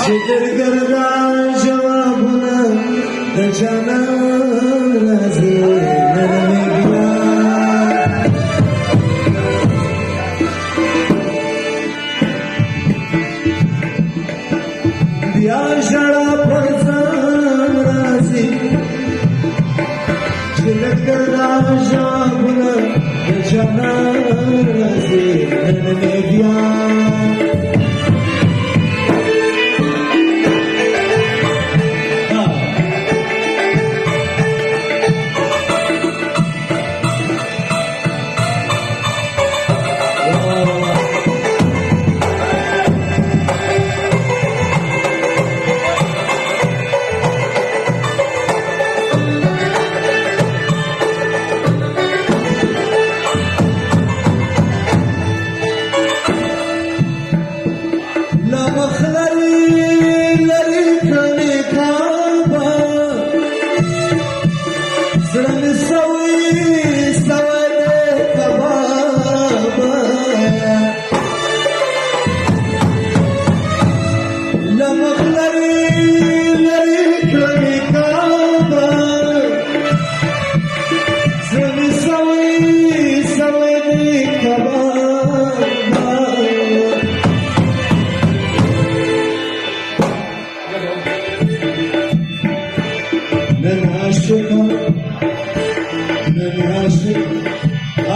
درگردا جوابنا دجانا رازي نرمي بیا جڑا پرزان رازي درگردا جوابنا دجانا رازي نرمي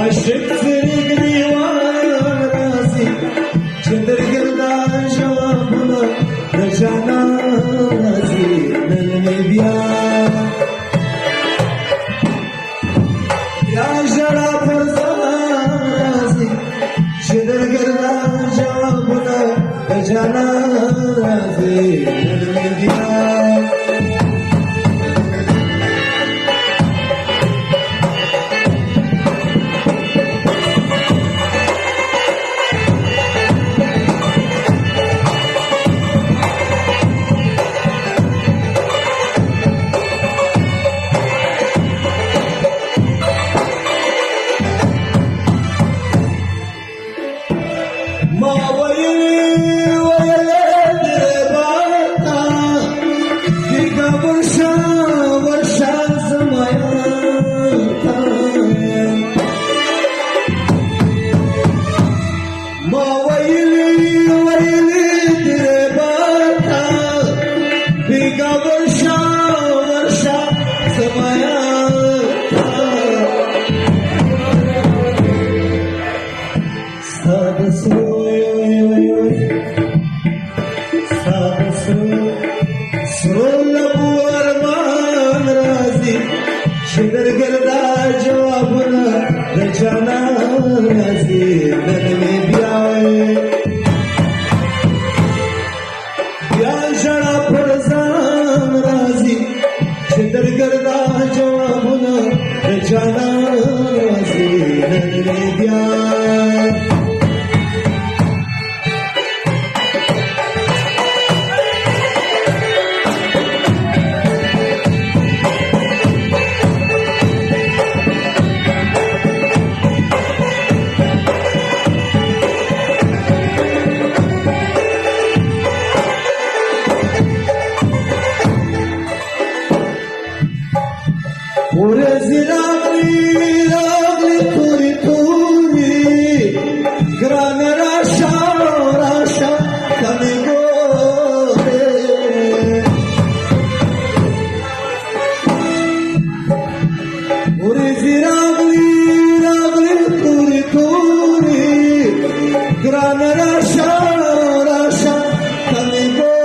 عاشق فرقني وانا راسي درگردا جوابنا رجعنا راسي نلمبيا يا جڑا فرزان راسي درگردا جوابنا رجعنا راسي نلمبيا درگردا جوابنا رجعنا رازي نرمي بیاوي بیا جڑا پرزان رازي درگردا جوابنا رجعنا رازي نرمي بیاوي ورزي راغلي توري توري گران راشا راشا کمی گوره ورزي راغلي توري توري گران راشا راشا کمی گوره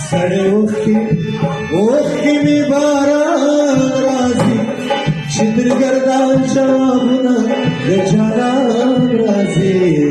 سڑے وقتی می باران رازی درگردا جوابنا رجعنا رازی